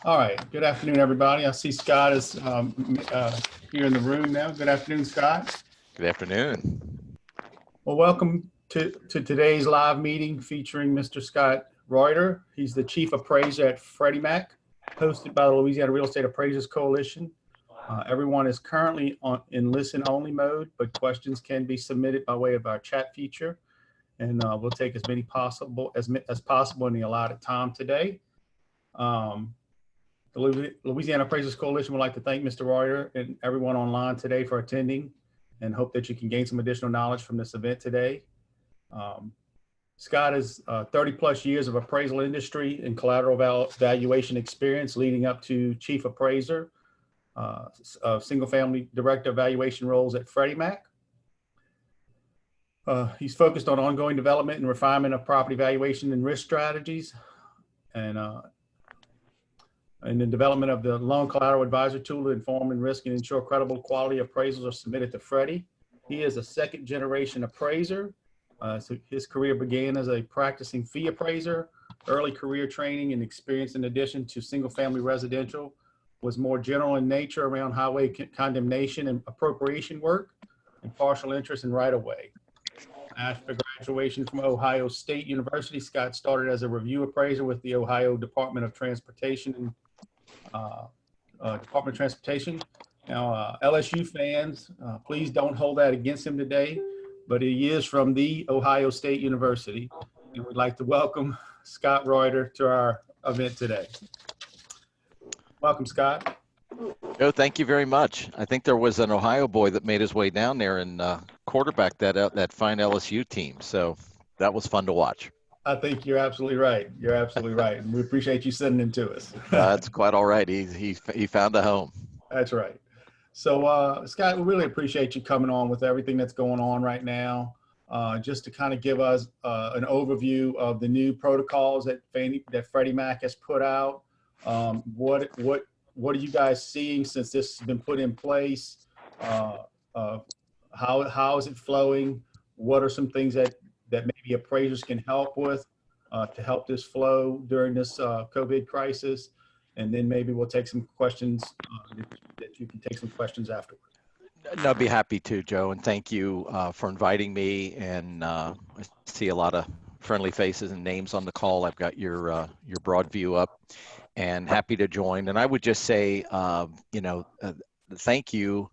All right. Good afternoon, everybody. I see Scott is here in the room now. Good afternoon, Scott. Good afternoon. Well, welcome to today's live meeting featuring Mr. Scott Reuter. He's the Chief Appraiser at Freddie Mac, hosted by the Louisiana Real Estate Appraisers Coalition. Everyone is currently in listen-only mode, but questions can be submitted by way of our chat feature, and we'll take as many as possible in the allotted time today. The Louisiana Appraisers Coalition would like to thank Mr. Reuter and everyone online today for attending, and hope that you can gain some additional knowledge from this event today. Scott has 30 plus years of appraisal industry and collateral valuation experience leading up to Chief Appraiser, single family director valuation roles at Freddie Mac. He's focused on ongoing development and refinement of property valuation and risk strategies, and the development of the loan collateral advisor tool to inform and risk and ensure credible quality appraisals are submitted to Freddie. He is a second generation appraiser. So his career began as a practicing fee appraiser. Early career training and experience, in addition to single family residential, was more general in nature around highway condemnation and appropriation work and partial interest in right of way. After graduation from Ohio State University, Scott started as a review appraiser with the Ohio Department of Transportation and Department of Transportation. Now, LSU fans, please don't hold that against him today, but he is from the Ohio State University, and we'd like to welcome Scott Reuter to our event today. Welcome, Scott. Oh, thank you very much. I think there was an Ohio boy that made his way down there and quarterbacked that fine LSU team. So that was fun to watch. I think you're absolutely right. You're absolutely right. And we appreciate you sending him to us. That's quite all right. He found a home. That's right. So, Scott, we really appreciate you coming on with everything that's going on right now. Just to kind of give us an overview of the new protocols that Freddie Mac has put out. What are you guys seeing since this has been put in place? How is it flowing? What are some things that maybe appraisers can help with to help this flow during this COVID crisis? And then maybe we'll take some questions that you can take some questions afterward. I'd be happy to, Joe, and thank you for inviting me. And I see a lot of friendly faces and names on the call. I've got your broad view up, and happy to join. And I would just say, thank you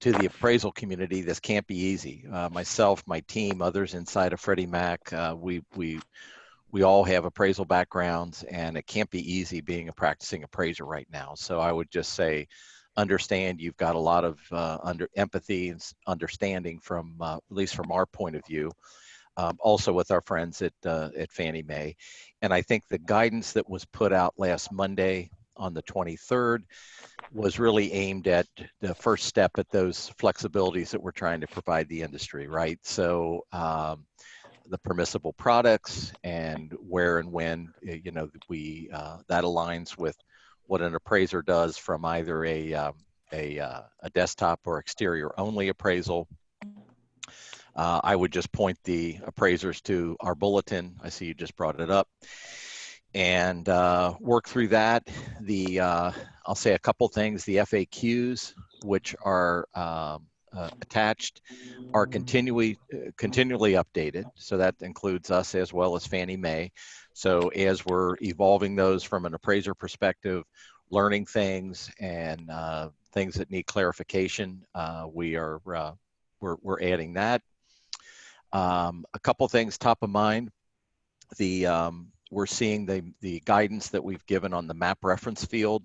to the appraisal community. This can't be easy. Myself, my team, others inside of Freddie Mac, we all have appraisal backgrounds, and it can't be easy being a practicing appraiser right now. So I would just say, understand you've got a lot of empathy and understanding from, at least from our point of view, also with our friends at Fannie Mae. And I think the guidance that was put out last Monday on the 23rd was really aimed at the first step at those flexibilities that we're trying to provide the industry, right? So the permissible products and where and when, that aligns with what an appraiser does from either a desktop or exterior only appraisal. I would just point the appraisers to our bulletin. I see you just brought it up, and work through that. I'll say a couple things. The FAQs, which are attached, are continually updated. So that includes us as well as Fannie Mae. So as we're evolving those from an appraiser perspective, learning things and things that need clarification, we're adding that. A couple things top of mind. We're seeing the guidance that we've given on the map reference field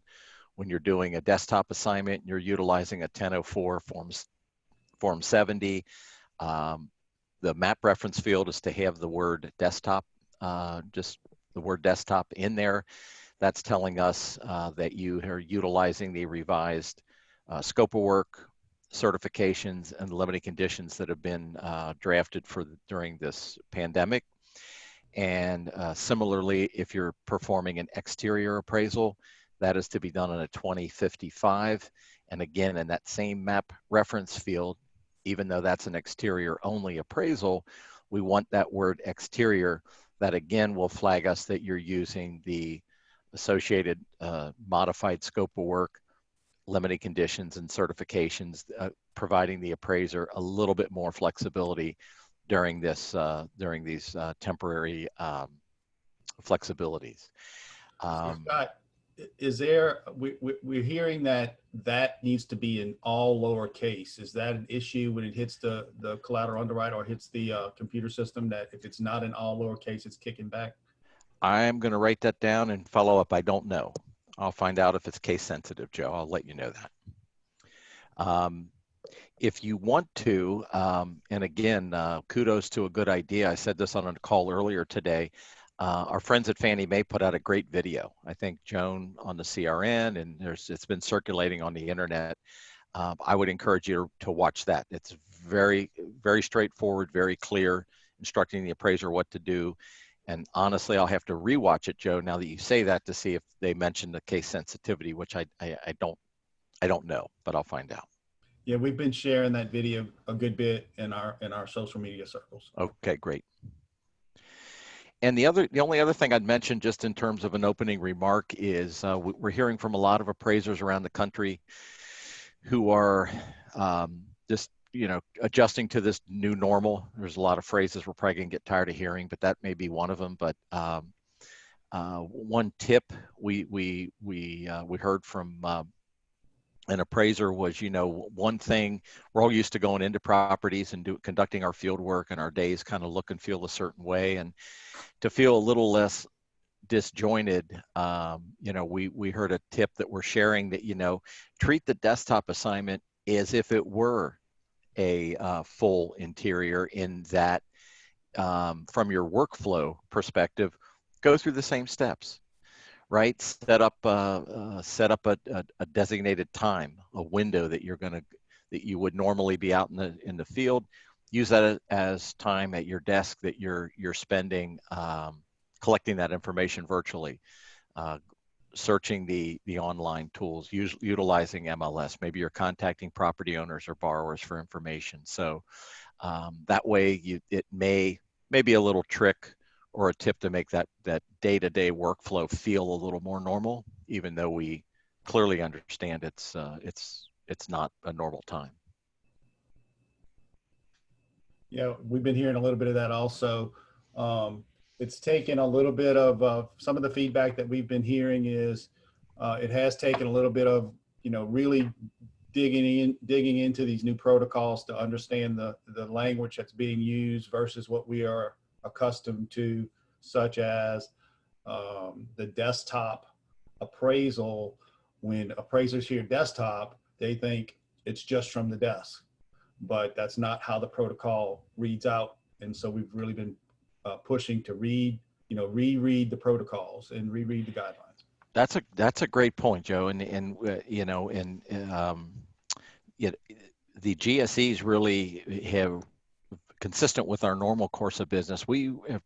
when you're doing a desktop assignment and you're utilizing a 1004 Form 70. The map reference field is to have the word desktop, just the word desktop in there. That's telling us that you are utilizing the revised scope of work, certifications, and limiting conditions that have been drafted during this pandemic. And similarly, if you're performing an exterior appraisal, that is to be done in a 2055. And again, in that same map reference field, even though that's an exterior only appraisal, we want that word exterior. That again will flag us that you're using the associated modified scope of work, limited conditions and certifications, providing the appraiser a little bit more flexibility during these temporary flexibilities. So Scott, is there, we're hearing that that needs to be in all lowercase. Is that an issue when it hits the collateral underwriter or hits the computer system, that if it's not in all lowercase, it's kicking back? I'm going to write that down and follow up. I don't know. I'll find out if it's case sensitive, Joe. I'll let you know that. If you want to, and again, kudos to a good idea. I said this on a call earlier today. Our friends at Fannie Mae put out a great video. I think Joan on the CRN, and it's been circulating on the internet. I would encourage you to watch that. It's very, very straightforward, very clear, instructing the appraiser what to do. And honestly, I'll have to rewatch it, Joe, now that you say that, to see if they mentioned the case sensitivity, which I don't know, but I'll find out. Yeah, we've been sharing that video a good bit in our social media circles. Okay, great. And the only other thing I'd mention, just in terms of an opening remark, is we're hearing from a lot of appraisers around the country who are just adjusting to this new normal. There's a lot of phrases we're probably gonna get tired of hearing, but that may be one of them. But one tip we heard from an appraiser was, one thing, we're all used to going into properties and conducting our field work, and our days kind of look and feel a certain way. And to feel a little less disjointed, we heard a tip that we're sharing that, treat the desktop assignment as if it were a full interior, in that from your workflow perspective, go through the same steps. Right, set up a designated time, a window that you would normally be out in the field. Use that as time at your desk that you're spending collecting that information virtually, searching the online tools, utilizing MLS. Maybe you're contacting property owners or borrowers for information. So that way, it may be a little trick or a tip to make that day-to-day workflow feel a little more normal, even though we clearly understand it's not a normal time. Yeah, we've been hearing a little bit of that also. It's taken a little bit of some of the feedback that we've been hearing is it has taken a little bit of really digging into these new protocols to understand the language that's being used versus what we are accustomed to, such as the desktop appraisal. When appraisers hear desktop, they think it's just from the desk, but that's not how the protocol reads out. And so we've really been pushing to reread the protocols and reread the guidelines. That's a great point, Joe. And the GSEs really have, consistent with our normal course of business, we have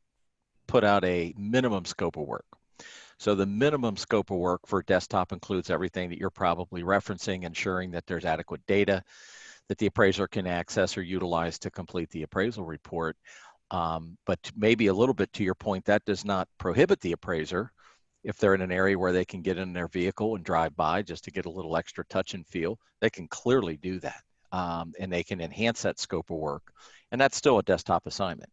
put out a minimum scope of work. So the minimum scope of work for desktop includes everything that you're probably referencing, ensuring that there's adequate data that the appraiser can access or utilize to complete the appraisal report. But maybe a little bit to your point, that does not prohibit the appraiser, if they're in an area where they can get in their vehicle and drive by just to get a little extra touch and feel, they can clearly do that. And they can enhance that scope of work. And that's still a desktop assignment,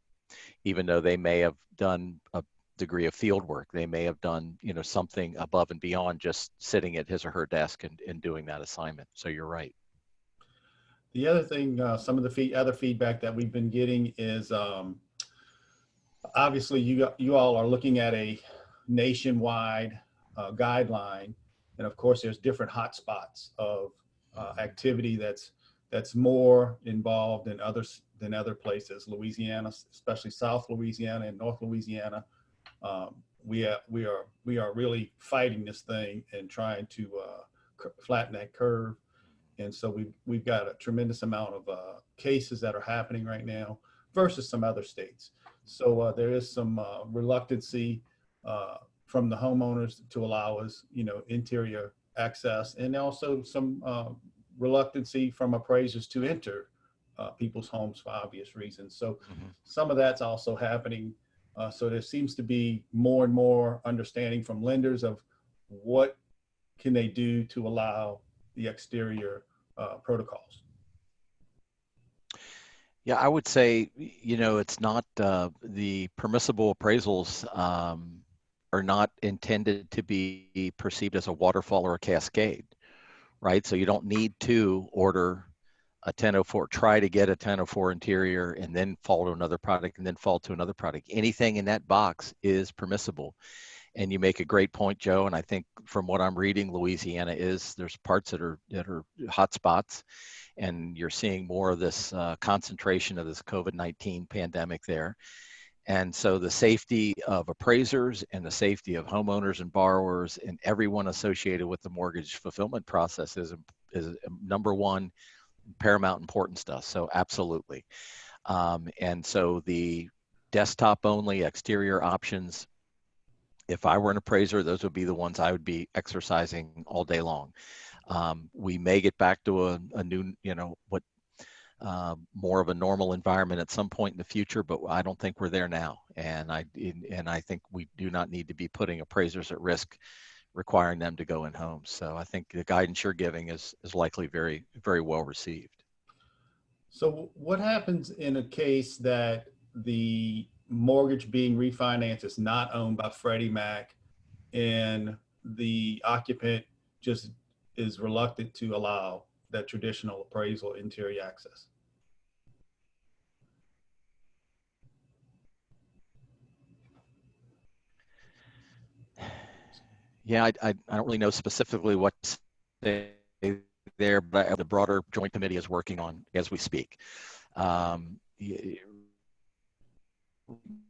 even though they may have done a degree of field work. They may have done, something above and beyond just sitting at his or her desk and doing that assignment. So you're right. The other thing, some of the other feedback that we've been getting is obviously you all are looking at a nationwide guideline, and of course there's different hotspots of activity that's more involved in other places. Louisiana, especially South Louisiana and North Louisiana, we are really fighting this thing and trying to flatten that curve. And so we've got a tremendous amount of cases that are happening right now versus some other states. So there is some reluctancy from the homeowners to allow us, interior access, and also some reluctancy from appraisers to enter people's homes for obvious reasons. So some of that's also happening. So there seems to be more and more understanding from lenders of what can they do to allow the exterior protocols? Yeah, I would say, it's not the permissible appraisals are not intended to be perceived as a waterfall or a cascade, right? So you don't need to order a 1004, try to get a 1004 interior and then fall to another product and then fall to another product. Anything in that box is permissible. And you make a great point, Joe. And I think from what I'm reading, Louisiana there's parts that are hot spots, and you're seeing more of this concentration of this COVID-19 pandemic there. And so the safety of appraisers and the safety of homeowners and borrowers and everyone associated with the mortgage fulfillment process is number one, paramount importance to us. So absolutely. And so the desktop only exterior options, if I were an appraiser, those would be the ones I would be exercising all day long. We may get back to a new, more of a normal environment at some point in the future, but I don't think we're there now. And I think we do not need to be putting appraisers at risk, requiring them to go in homes. So I think the guidance you're giving is likely very, very well received. So what happens in a case that the mortgage being refinanced is not owned by Freddie Mac and the occupant just is reluctant to allow that traditional appraisal interior access? Yeah, I don't really know specifically what to say there, but the broader joint committee is working on as we speak.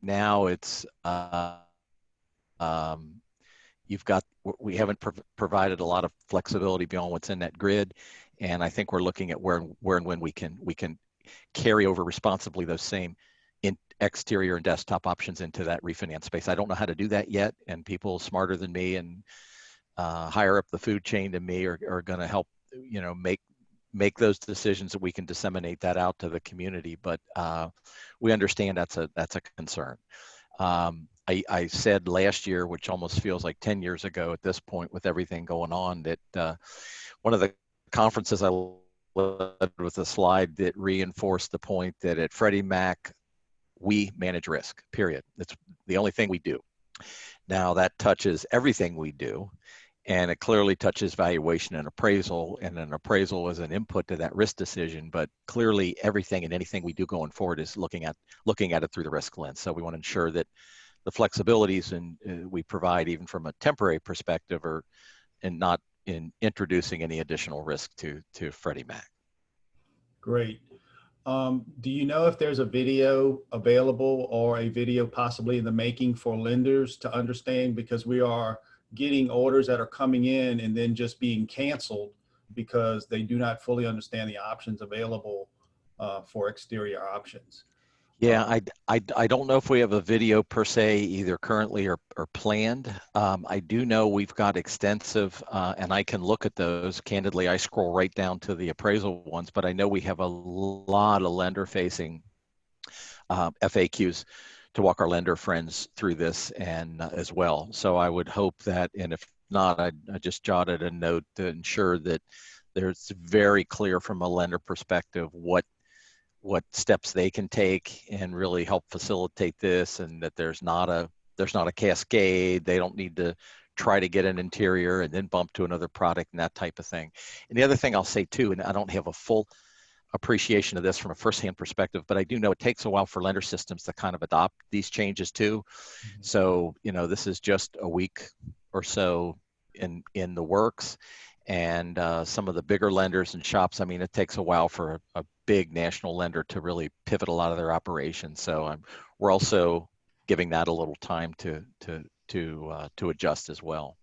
Now it's we haven't provided a lot of flexibility beyond what's in that grid, and I think we're looking at where and when we can carry over responsibly those same exterior and desktop options into that refinance space. I don't know how to do that yet, and people smarter than me and higher up the food chain than me are going to help, make those decisions that we can disseminate that out to the community. But we understand that's a concern. I said last year, which almost feels like 10 years ago at this point with everything going on, that one of the conferences I led with a slide that reinforced the point that at Freddie Mac, we manage risk, period. It's the only thing we do. Now that touches everything we do, and it clearly touches valuation and appraisal, and an appraisal is an input to that risk decision, but clearly everything and anything we do going forward is looking at it through the risk lens. So we want to ensure that the flexibilities we provide, even from a temporary perspective, and not in introducing any additional risk to Freddie Mac. Great. Do you know if there's a video available or a video possibly in the making for lenders to understand? Because we are getting orders that are coming in and then just being canceled because they do not fully understand the options available for exterior options. Yeah, I don't know if we have a video per se, either currently or planned. I do know we've got extensive, and I can look at those. Candidly, I scroll right down to the appraisal ones, but I know we have a lot of lender-facing FAQs to walk our lender friends through this and as well. So I would hope that, and if not, I just jotted a note to ensure that there's very clear from a lender perspective what steps they can take and really help facilitate this, and that there's not a cascade. They don't need to try to get an interior and then bump to another product and that type of thing. And the other thing I'll say too, and I don't have a full appreciation of this from a firsthand perspective, but I do know it takes a while for lender systems to kind of adopt these changes too. Mm-hmm. So, this is just a week or so in the works. And some of the bigger lenders and shops, it takes a while for a big national lender to really pivot a lot of their operations. So we're also giving that a little time to adjust as well.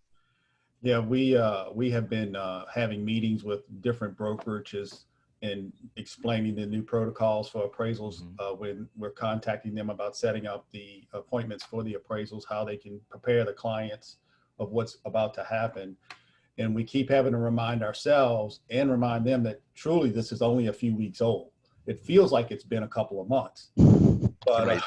Yeah, we have been having meetings with different brokerages and explaining the new protocols for appraisals. Mm-hmm. When we're contacting them about setting up the appointments for the appraisals, how they can prepare the clients of what's about to happen. And we keep having to remind ourselves and remind them that truly this is only a few weeks old. It feels like it's been a couple of months, but right.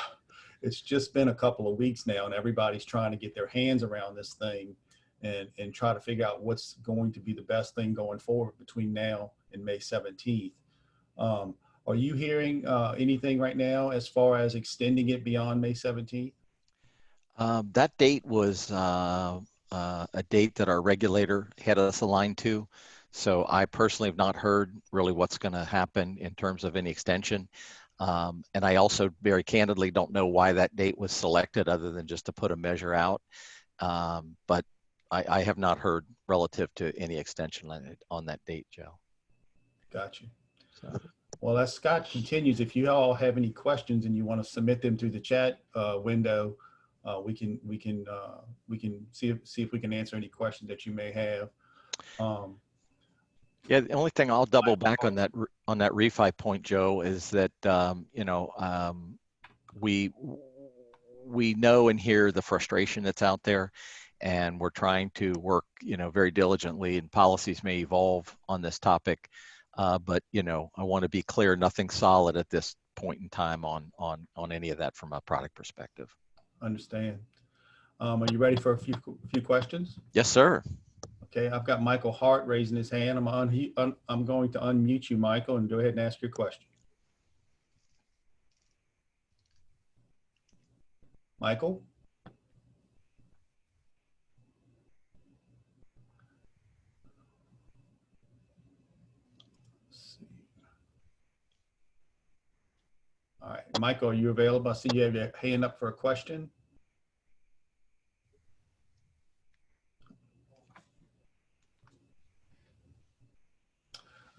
It's just been a couple of weeks now, and everybody's trying to get their hands around this thing. and try to figure out what's going to be the best thing going forward between now and May 17th. Are you hearing anything right now as far as extending it beyond May 17th? That date was a date that our regulator had us aligned to. So I personally have not heard really what's going to happen in terms of any extension. And I also very candidly don't know why that date was selected other than just to put a measure out. But I have not heard relative to any extension on that date, Joe. Got you. So. Well, as Scott continues, if you all have any questions and you want to submit them through the chat window, we can see if we can answer any questions that you may have. Yeah, the only thing I'll double back on that refi point, Joe, is that we know and hear the frustration that's out there, and we're trying to work very diligently, and policies may evolve on this topic. But I want to be clear, nothing solid at this point in time on any of that from a product perspective. Understand. Are you ready for a few questions? Yes, sir. Okay, I've got Michael Hart raising his hand. I'm going to unmute you, Michael, and go ahead and ask your question. Michael? All right, Michael, are you available? I see you have your hand up for a question.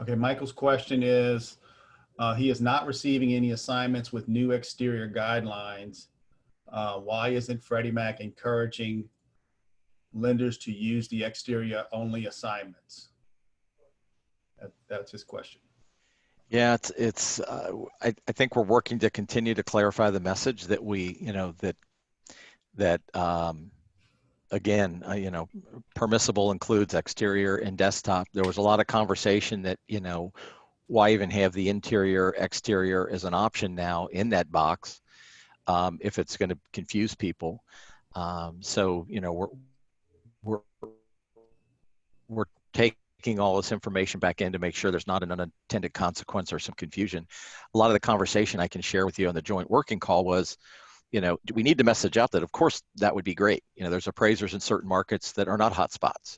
Okay, Michael's question is, he is not receiving any assignments with new exterior guidelines. Why isn't Freddie Mac encouraging lenders to use the exterior only assignments? That's his question. Yeah, I think we're working to continue to clarify the message that again, permissible includes exterior and desktop. There was a lot of conversation that, why even have the interior, exterior as an option now in that box if it's going to confuse people. So, we're taking all this information back in to make sure there's not an unintended consequence or some confusion. A lot of the conversation I can share with you on the joint working call was, do we need to message out that, of course, that would be great. There's appraisers in certain markets that are not hotspots,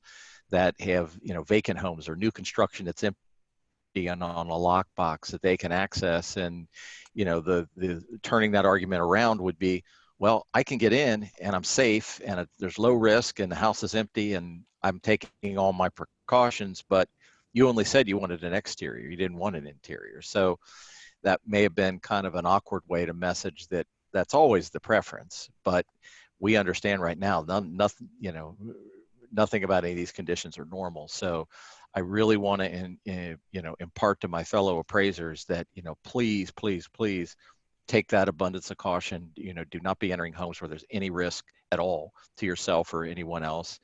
that have, vacant homes or new construction that's empty and on a lockbox that they can access. And, the turning that argument around would be, well, I can get in and I'm safe and there's low risk and the house is empty and I'm taking all my precautions, but you only said you wanted an exterior, you didn't want an interior. So that may have been kind of an awkward way to message that that's always the preference, but we understand right now, nothing about any of these conditions are normal. So I really want to, impart to my fellow appraisers that, please, please, please take that abundance of caution. Do not be entering homes where there's any risk at all to yourself or anyone else.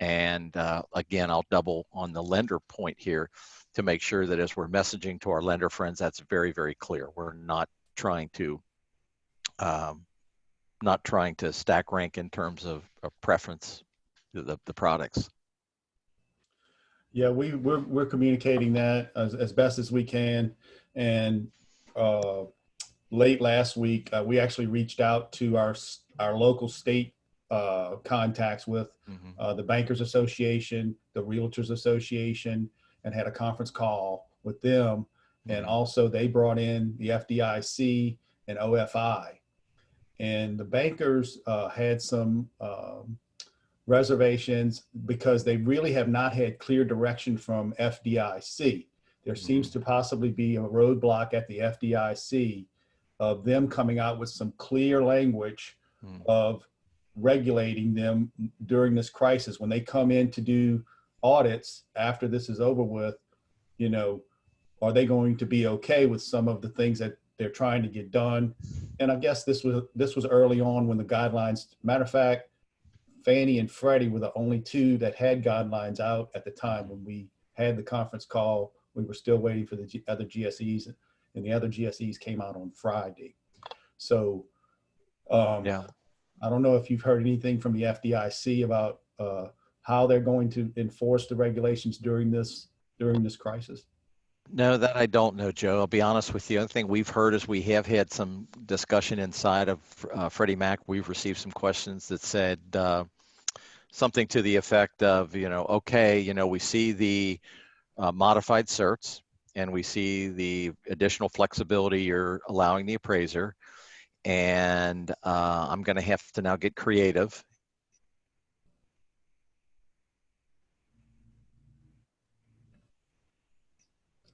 And again, I'll double on the lender point here to make sure that as we're messaging to our lender friends, that's very, very clear. We're not trying to stack rank in terms of preference the products. Yeah, we're communicating that as best as we can. And late last week, we actually reached out to our local state contacts with the Bankers Association, the Realtors Association, and had a conference call with them. And also they brought in the FDIC and OFI. And the bankers had some reservations because they really have not had clear direction from FDIC. There seems to possibly be a roadblock at the FDIC of them coming out with some clear language of regulating them during this crisis. When they come in to do audits after this is over with, are they going to be okay with some of the things that they're trying to get done? And I guess this was early on when the guidelines, matter of fact, Fannie and Freddie were the only two that had guidelines out at the time when we had the conference call. We were still waiting for the other GSEs, and the other GSEs came out on Friday. So I don't know if you've heard anything from the FDIC about how they're going to enforce the regulations during this crisis? No, that I don't know, Joe. I'll be honest with you. The other thing we've heard is we have had some discussion inside of Freddie Mac. We've received some questions that said something to the effect of, okay, we see the modified certs and we see the additional flexibility you're allowing the appraiser, and I'm going to have to now get creative.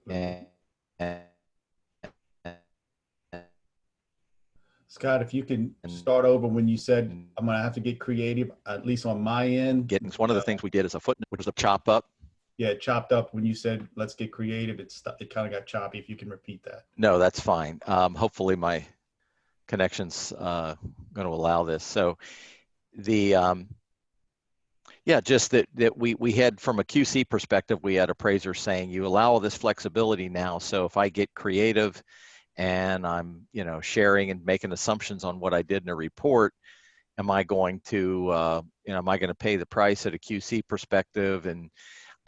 And Scott, if you can start over when you said, I'm going to have to get creative, at least on my end. One of the things we did is a footnote, which was a chop up. Yeah, it chopped up when you said, let's get creative. It kind of got choppy. If you can repeat that. No, that's fine. Hopefully my connection's going to allow this. So just that we had, from a QC perspective, we had appraisers saying, you allow all this flexibility now. So if I get creative and I'm, sharing and making assumptions on what I did in a report, am I going to pay the price at a QC perspective? And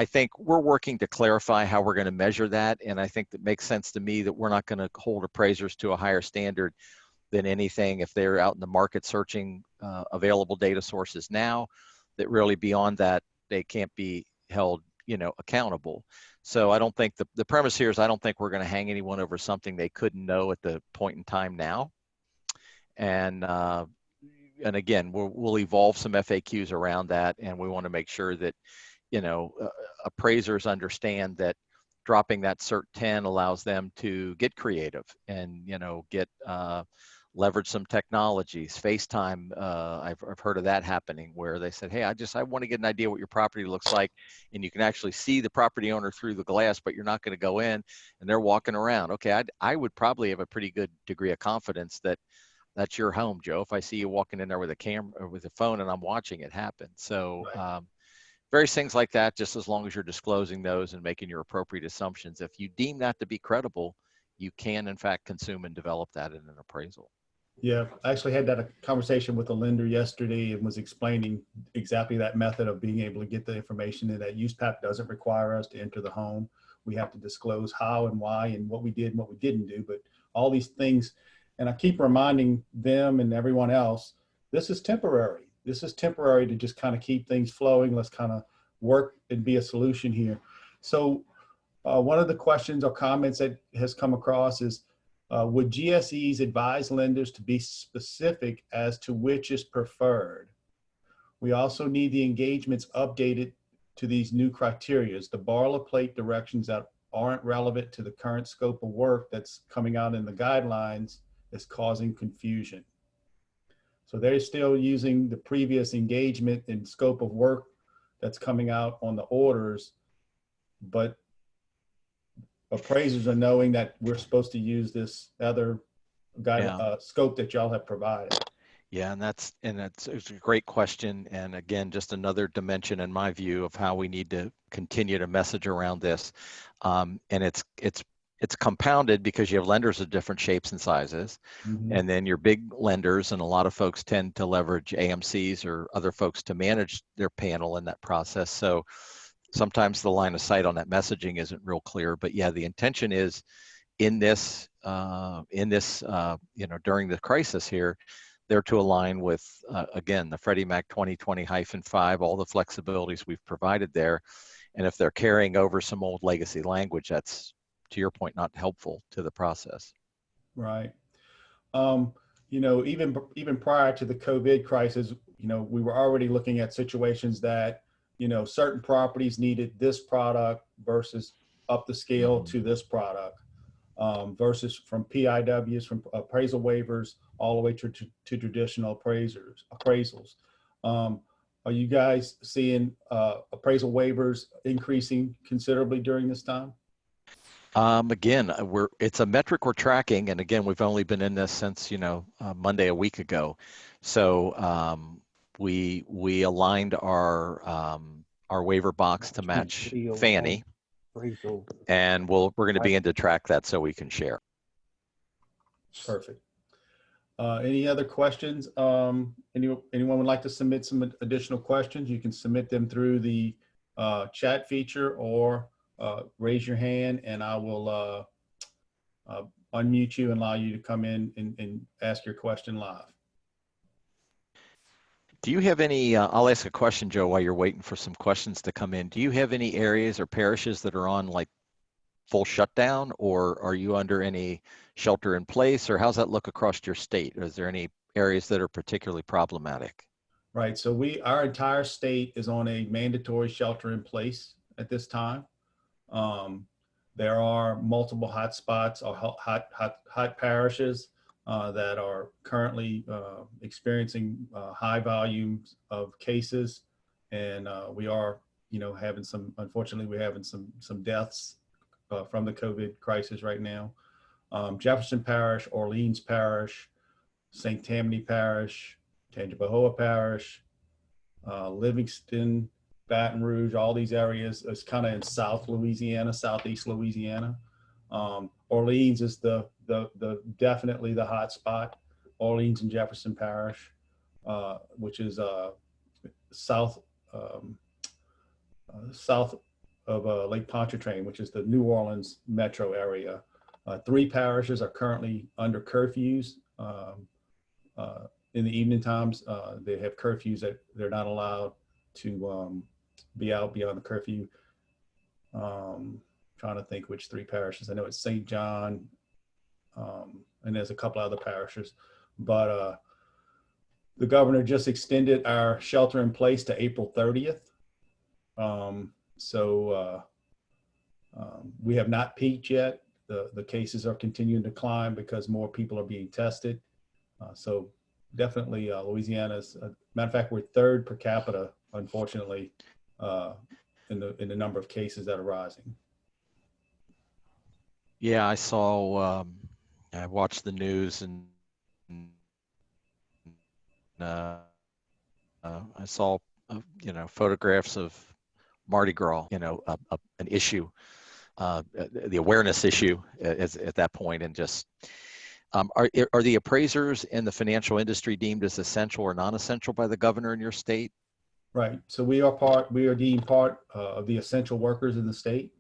I think we're working to clarify how we're going to measure that. And I think that makes sense to me that we're not going to hold appraisers to a higher standard than anything if they're out in the market searching available data sources now, that really beyond that, they can't be held, accountable. So I don't think the premise here is I don't think we're going to hang anyone over something they couldn't know at the point in time now. And again, we'll evolve some FAQs around that, and we want to make sure that appraisers understand that dropping that cert 10 allows them to get creative and get leverage some technologies. FaceTime, I've heard of that happening, where they said, hey, I want to get an idea what your property looks like, and you can actually see the property owner through the glass, but you're not going to go in, and they're walking around. Okay, I would probably have a pretty good degree of confidence that that's your home, Joe, if I see you walking in there with a camera or with a phone and I'm watching it happen. So right. Various things like that, just as long as you're disclosing those and making your appropriate assumptions. If you deem that to be credible, you can in fact consume and develop that in an appraisal. Yeah, I actually had that conversation with a lender yesterday and was explaining exactly that method of being able to get the information, and that USPAP doesn't require us to enter the home. We have to disclose how and why and what we did and what we didn't do, but all these things. And I keep reminding them and everyone else, this is temporary. This is temporary to just kind of keep things flowing. Let's kind of work and be a solution here. So one of the questions or comments that has come across is, would GSEs advise lenders to be specific as to which is preferred? We also need the engagements updated to these new criteria. The boilerplate directions that aren't relevant to the current scope of work that's coming out in the guidelines is causing confusion. So they're still using the previous engagement and scope of work that's coming out on the orders, but appraisers are knowing that we're supposed to use this other scope that y'all have provided. Yeah, and it's a great question. And again, just another dimension in my view of how we need to continue to message around this. And it's compounded because you have lenders of different shapes and sizes. Mm-hmm. And then your big lenders, and a lot of folks tend to leverage AMCs or other folks to manage their panel in that process. So sometimes the line of sight on that messaging isn't real clear. But yeah, the intention is in this, during the crisis here, they're to align with, again, the Freddie Mac 2020-5, all the flexibilities we've provided there. And if they're carrying over some old legacy language, that's, to your point, not helpful to the process. Right. Even prior to the COVID crisis, we were already looking at situations that, certain properties needed this product versus up the scale to this product, versus from PIWs, from appraisal waivers, all the way to traditional appraisals. Are you guys seeing appraisal waivers increasing considerably during this time? Again, it's a metric we're tracking, and again, we've only been in this since Monday a week ago. So we aligned our waiver box to match Fannie, and we're going to begin to track that so we can share. Perfect. Any other questions? Anyone would like to submit some additional questions? You can submit them through the chat feature or raise your hand, and I will unmute you and allow you to come in and ask your question live. Do you have any, I'll ask a question, Joe, while you're waiting for some questions to come in. Do you have any areas or parishes that are on like full shutdown, or are you under any shelter in place, or how's that look across your state? Is there any areas that are particularly problematic? Right. So our entire state is on a mandatory shelter in place at this time. There are multiple hot spots or hot parishes that are currently experiencing high volumes of cases, and we are, having some. Unfortunately, we're having some deaths from the COVID crisis right now. Jefferson Parish, Orleans Parish, St. Tammany Parish, Tangipahoa Parish, Livingston, Baton Rouge, all these areas is kind of in South Louisiana, Southeast Louisiana. Orleans is the definitely the hot spot. Orleans and Jefferson Parish, which is south south of Lake Pontchartrain, which is the New Orleans metro area. 3 parishes are currently under curfews. In the evening times, they have curfews that they're not allowed to be out beyond the curfew. Trying to think which 3 parishes. I know it's St. John, and there's a couple other parishes. But the governor just extended our shelter in place to April 30th. We have not peaked yet. The cases are continuing to climb because more people are being tested. So definitely Louisiana's, matter of fact, we're 3rd per capita, unfortunately, in the number of cases that are rising. Yeah, I saw, I watched the news, and I saw, photographs of Mardi Gras, an issue, the awareness issue at that point, and just, are the appraisers in the financial industry deemed as essential or non-essential by the governor in your state? Right. So we are deemed part of the essential workers in the state.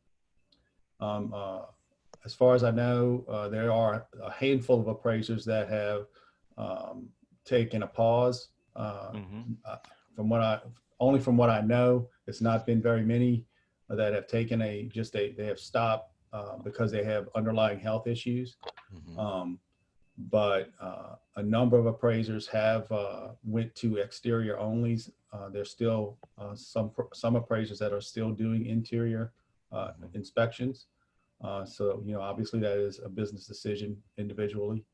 As far as I know, there are a handful of appraisers that have taken a pause. From what I know, it's not been very many that have taken they have stopped because they have underlying health issues. But a number of appraisers have went to exterior onlys. There's still some appraisers that are still doing interior inspections. So, obviously that is a business decision individually.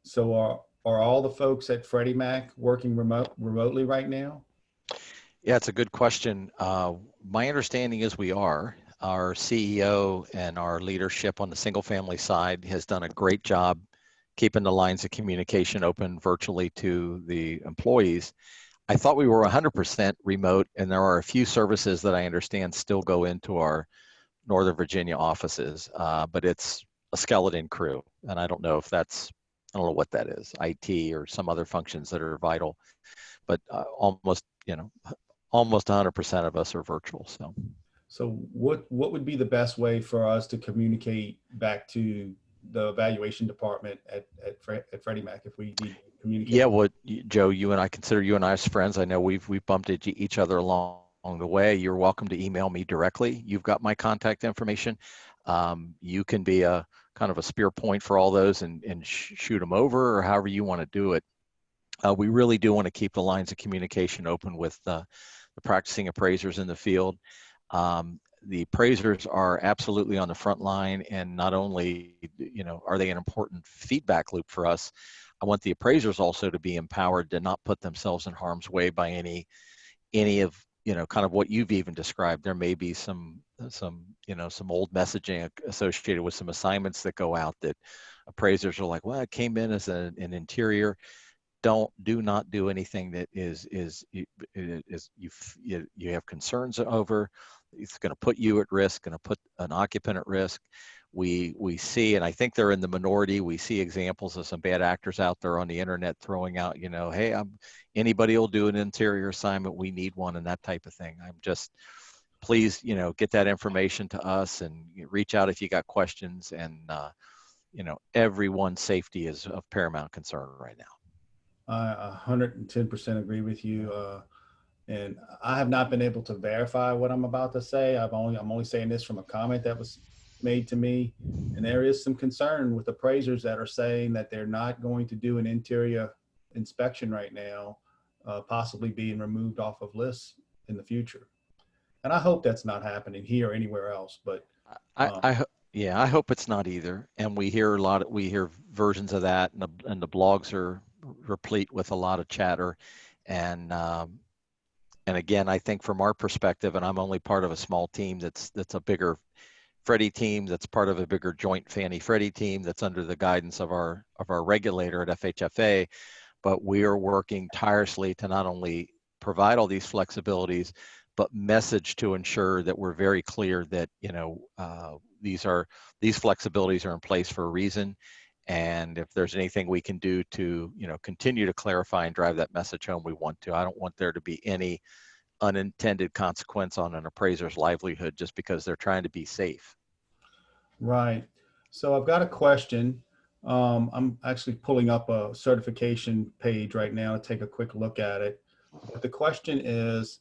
So are all the folks at Freddie Mac working remotely right now? Yeah, it's a good question. My understanding is we are. Our CEO and our leadership on the single family side has done a great job keeping the lines of communication open virtually to the employees. I thought we were 100% remote, and there are a few services that I understand still go into our Northern Virginia offices, but it's a skeleton crew. And I don't know if that's, I don't know what that is, IT or some other functions that are vital, but almost 100% of us are virtual. So what would be the best way for us to communicate back to the evaluation department at Freddie Mac if we need to communicate? Yeah, well, Joe, you and I consider you and I as friends. I know we've bumped into each other along the way. You're welcome to email me directly. You've got my contact information. You can be a kind of a spear point for all those and shoot them over, or however you want to do it. We really do want to keep the lines of communication open with the practicing appraisers in the field. The appraisers are absolutely on the front line, and not only, are they an important feedback loop for us, I want the appraisers also to be empowered to not put themselves in harm's way by any of, kind of what you've even described. There may be some old messaging associated with some assignments that go out that appraisers are like, well, it came in as an interior. Do not do anything that you have concerns over. It's going to put you at risk, going to put an occupant at risk. we see, and I think they're in the minority. We see examples of some bad actors out there on the internet throwing out, you know, hey, anybody will do an interior assignment. We need one, and that type of thing. I'm just, please, you know, get that information to us and reach out if you got questions. And you know, everyone's safety is of paramount concern right now. I 110% agree with you. And I have not been able to verify what I'm about to say. I'm only saying this from a comment that was made to me. And there is some concern with appraisers that are saying that they're not going to do an interior inspection right now, possibly being removed off of lists in the future. And I hope that's not happening here or anywhere else. But yeah, I hope it's not either. And we hear we hear versions of that, and the blogs are replete with a lot of chatter. And again, I think from our perspective, and I'm only part of a small team that's a bigger Freddie team, that's part of a bigger joint Fannie Freddie team that's under the guidance of our regulator at FHFA. But we are working tirelessly to not only provide all these flexibilities, but message to ensure that we're very clear that, you know, these flexibilities are in place for a reason. And if there's anything we can do to, you know, continue to clarify and drive that message home, we want to. I don't want there to be any unintended consequence on an appraiser's livelihood just because they're trying to be safe. right. So I've got a question. I'm actually pulling up a certification page right now to take a quick look at it. But the question is,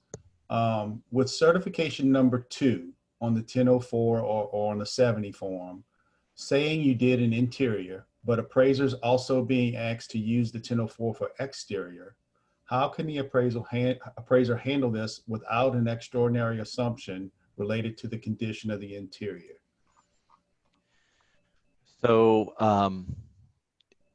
with certification number 2 on the 1004 or on the 70 form, saying you did an interior, but appraisers also being asked to use the 1004 for exterior, how can the appraiser handle this without an extraordinary assumption related to the condition of the interior? So,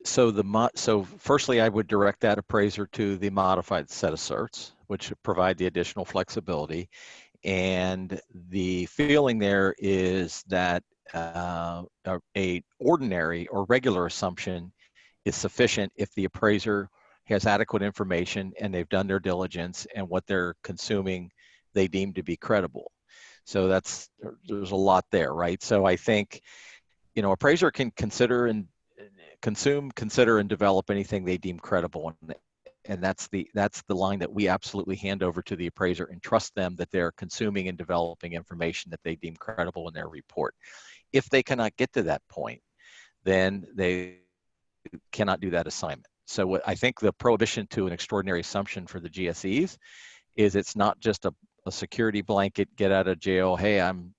so firstly, I would direct that appraiser to the modified set of certs, which provide the additional flexibility. And the feeling there is that a ordinary or regular assumption is sufficient if the appraiser has adequate information and they've done their diligence and what they're consuming they deem to be credible. So there's a lot there, right? So I think, you know, appraiser can consider and consider and develop anything they deem credible. And that's the line that we absolutely hand over to the appraiser and trust them that they're consuming and developing information that they deem credible in their report. If they cannot get to that point, then they cannot do that assignment. So what I think the prohibition to an extraordinary assumption for the GSEs is it's not just a security blanket, get out of jail. Hey, I'm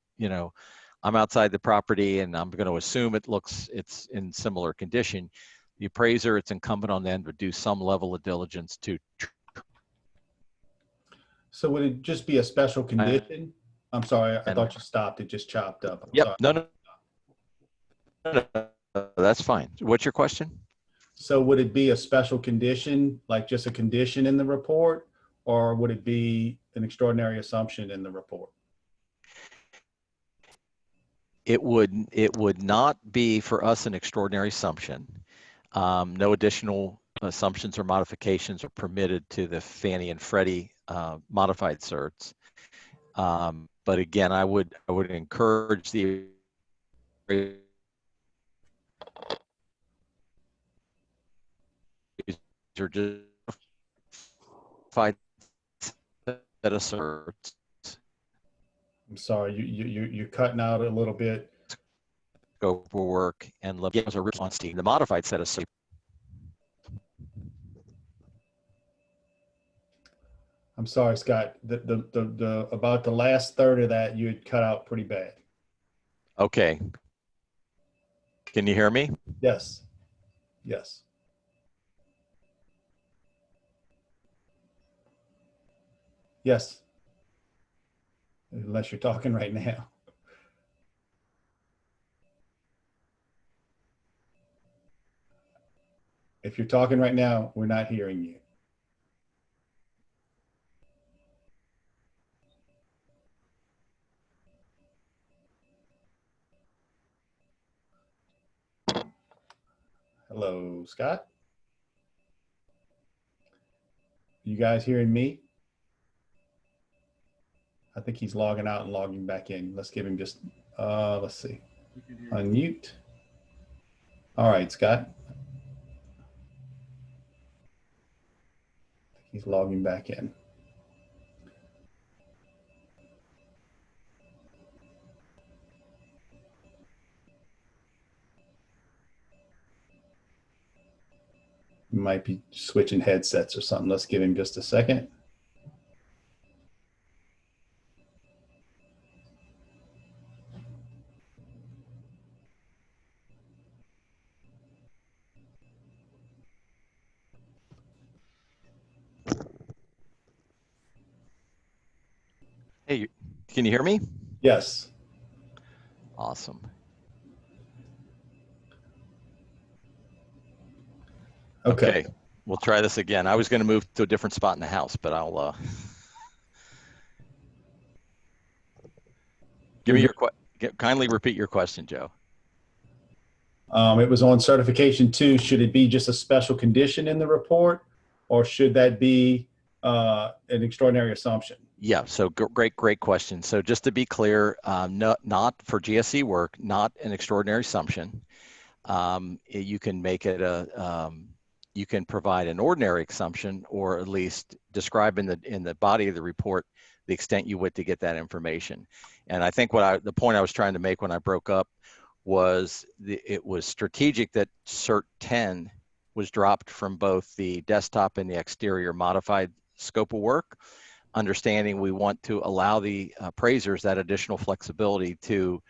outside the property and I'm going to assume it's in similar condition. The appraiser, it's incumbent on them to do some level of diligence to. So would it just be a special condition? I'm sorry, I thought you stopped. It just chopped up. I'm yep. sorry. No, that's fine. What's your question? So would it be a special condition, like just a condition in the report, or would it be an extraordinary assumption in the report? It would not be for us an extraordinary assumption. No additional assumptions or modifications are permitted to the Fannie and Freddie modified certs. But again, I would encourage the or just set of certs. I'm sorry, you're cutting out a little bit. Scope of work and look as a response team. The modified set of certs. I'm sorry, Scott. The about the last third of that you had cut out pretty bad. Okay. Can you hear me? Yes. Yes. Yes. Unless you're talking right now. If you're talking right now, we're not hearing you. Hello, Scott. You guys hearing me? I think he's logging out and logging back in. Let's give him just, let's see. Unmute. All right, Scott. He's logging back in. Might be switching headsets or something. Let's give him just a second. Hey, can you hear me? Yes. Awesome. Okay. We'll try this again. I was going to move to a different spot in the house, but I'll give me your kindly repeat your question, Joe. It was on certification 2. Should it be just a special condition in the report, or should that be an extraordinary assumption? Yeah, so great question. So just to be clear, not for GSE work, not an extraordinary assumption. You can make it you can provide an ordinary assumption, or at least describe in the body of the report the extent you would to get that information. And I think the point I was trying to make when I broke up was it was strategic that Cert 10 was dropped from both the desktop and the exterior modified scope of work, understanding we want to allow the appraisers that additional flexibility to,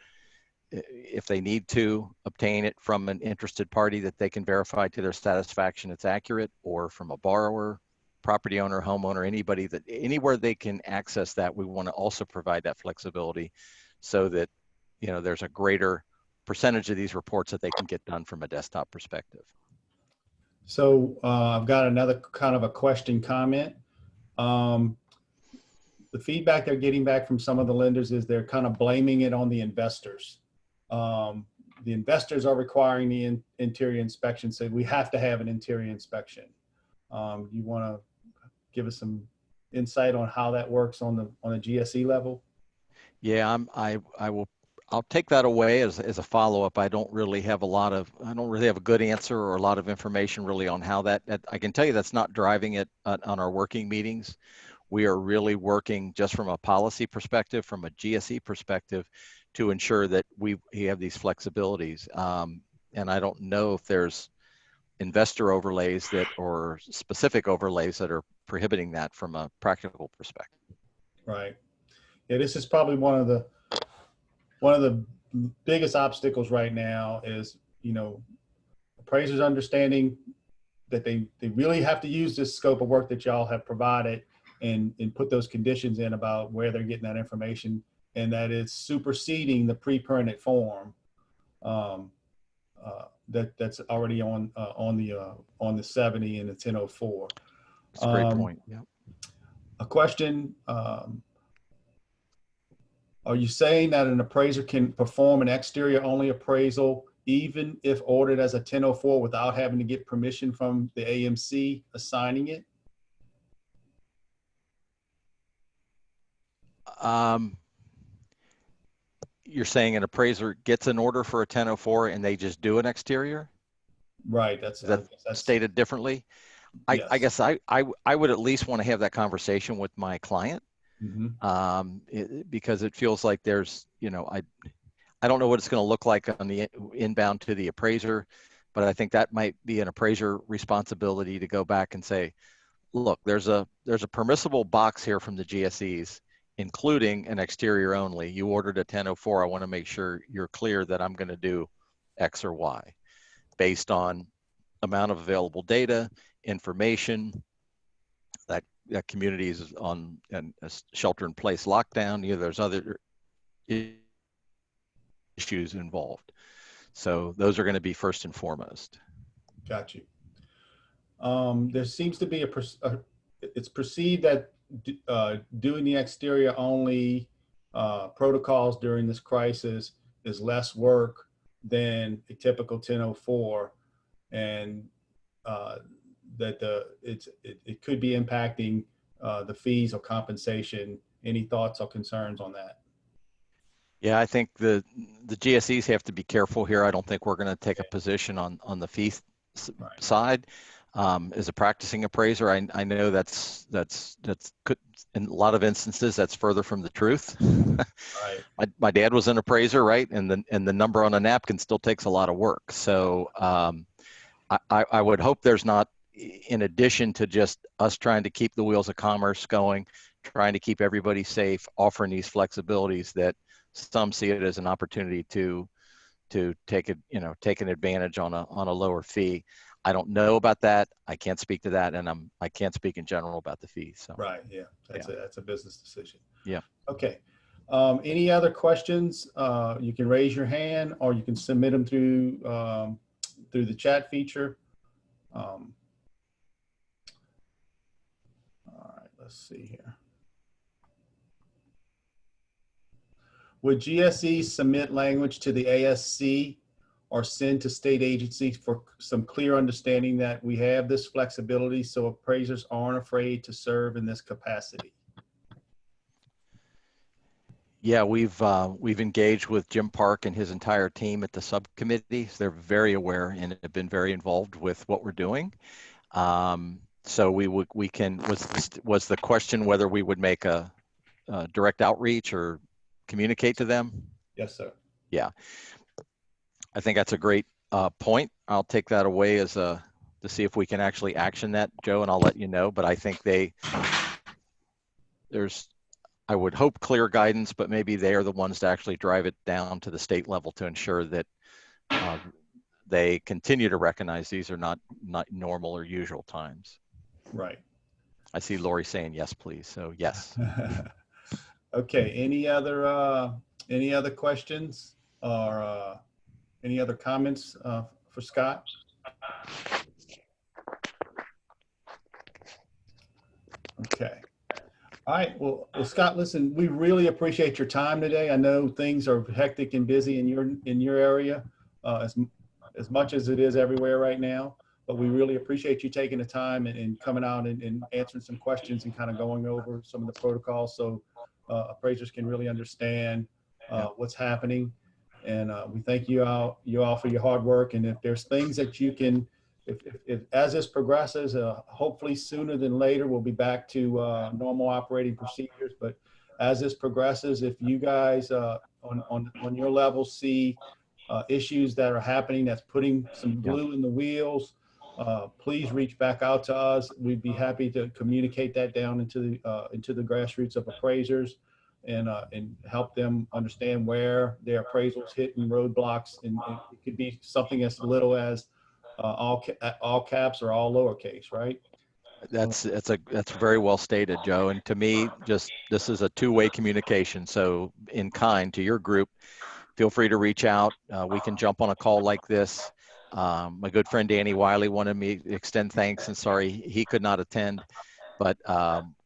if they need to, obtain it from an interested party that they can verify to their satisfaction it's accurate, or from a borrower, property owner, homeowner, anybody that anywhere they can access that. We want to also provide that flexibility so that, you know, there's a greater percentage of these reports that they can get done from a desktop perspective. So I've got another kind of a question comment. The feedback they're getting back from some of the lenders is they're kind of blaming it on the investors. The investors are requiring the interior inspection, so we have to have an interior inspection. You want to give us some insight on how that works on a GSE level? Yeah, I'll take that away as a follow-up. I don't really have a good answer or a lot of information really on how that I can tell you that's not driving it on our working meetings. We are really working just from a policy perspective, from a GSE perspective, to ensure that we have these flexibilities. And I don't know if there's investor overlays or specific overlays that are prohibiting that from a practical perspective. Right. Yeah, this is probably one of the biggest obstacles right now is, you know, appraisers understanding that they really have to use this scope of work that y'all have provided and put those conditions in about where they're getting that information, and that it's superseding the pre-printed form that's already on the 70 and the 1004. That's a great point. Yeah. A question. Are you saying that an appraiser can perform an exterior only appraisal even if ordered as a 1004 without having to get permission from the AMC assigning it? You're saying an appraiser gets an order for a 1004 and they just do an exterior? Right. That's stated differently. Yes. I guess I would at least want to have that conversation with my client. Mm-hmm. Because it feels like there's, you know, I don't know what it's going to look like on the inbound to the appraiser, but I think that might be an appraiser responsibility to go back and say, look, there's a permissible box here from the GSEs, including an exterior only. You ordered a 1004. I want to make sure you're clear that I'm going to do X or Y based on amount of available data, information, that community is on a shelter-in-place lockdown. You know, there's other issues involved. So those are going to be first and foremost. Got you. There seems to be it's perceived that doing the exterior only protocols during this crisis is less work than a typical 1004, and that it could be impacting the fees or compensation. Any thoughts or concerns on that? Yeah, I think the GSEs have to be careful here. I don't think we're going to take a position on the fee Right. side. As a practicing appraiser, I know that's could, in a lot of instances that's further from the truth. Right. My dad was an appraiser, right? And the number on a napkin still takes a lot of work. So I would hope there's not, in addition to just us trying to keep the wheels of commerce going, trying to keep everybody safe, offering these flexibilities, that some see it as an opportunity to take it, take an advantage on a lower fee. I don't know about that. I can't speak to that, and I can't speak in general about the fee. So Right. Yeah. yeah, That's a business decision. yeah. Okay. Any other questions? You can raise your hand, or you can submit them through the chat feature. All right. Let's see here. Would GSE submit language to the ASC or send to state agencies for some clear understanding that we have this flexibility so appraisers aren't afraid to serve in this capacity? Yeah, we've engaged with Jim Park and his entire team at the subcommittees. They're very aware and have been very involved with what we're doing. So we can, was the question whether we would make a direct outreach or communicate to them? Yes, sir. Yeah, I think that's a great point. I'll take that away as to see if we can actually action that, Joe, and I'll let you know. But I think I would hope clear guidance, but maybe they are the ones to actually drive it down to the state level to ensure that they continue to recognize these are not normal or usual times. Right. I see Lori saying yes, please. So yes. Okay. Any other questions or any other comments for Scott? Okay. All right. Well, Scott, listen, we really appreciate your time today. I know things are hectic and busy in your area, as much as it is everywhere right now. But we really appreciate you taking the time and coming out and answering some questions and kind of going over some of the protocols so appraisers can really understand what's happening. And we thank you all for your hard work. And if there's things that you can, if as this progresses, hopefully sooner than later, we'll be back to normal operating procedures. But as this progresses, if you guys on your level see issues that are happening that's putting some glue in the wheels, please reach back out to us. We'd be happy to communicate that down into the grassroots of appraisers and help them understand where their appraisals hitting roadblocks. And it could be something as little as all caps or all lowercase, right? That's very well stated, Joe. And to me, just this is a two-way communication. So in kind to your group, feel free to reach out. We can jump on a call like this. My good friend Danny Wiley wanted me to extend thanks, and sorry he could not attend, but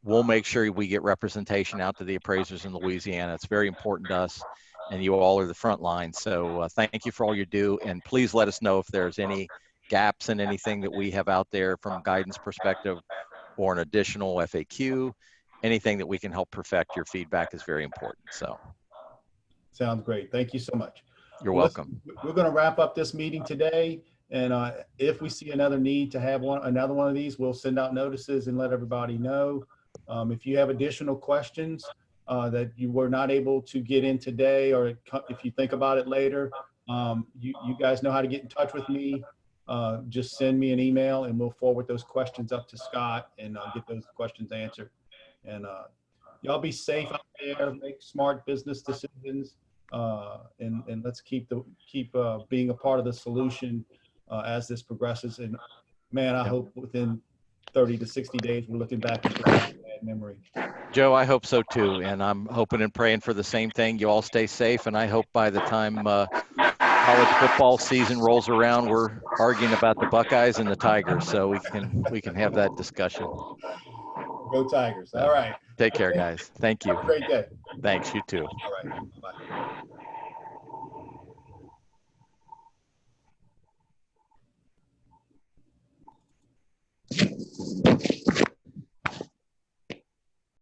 we'll make sure we get representation out to the appraisers in Louisiana. It's very important to us, and you all are the front line. So thank you for all you do, and please let us know if there's any gaps in anything that we have out there from a guidance perspective or an additional FAQ. Anything that we can help perfect, your feedback is very important. So sounds great. Thank you so much. You're Well, welcome. We're going to wrap up this meeting today. And if we see another need to have another one of these, we'll send out notices and let everybody know. If you have additional questions that you were not able to get in today, or if you think about it later, you guys know how to get in touch with me. Just send me an email and we'll forward those questions up to Scott and get those questions answered. And y'all be safe out there, make smart business decisions, and let's keep being a part of the solution as this progresses. And man, I hope within 30 to 60 days, we're looking back at this bad memory. Joe, I hope so too. And I'm hoping and praying for the same thing. You all stay safe. And I hope by the time college football season rolls around, we're arguing about the Buckeyes and the Tigers. So we can have that discussion. Go Tigers. All right. Take care, guys. Thank you. Have a great day. Thanks. You too. All right. Bye.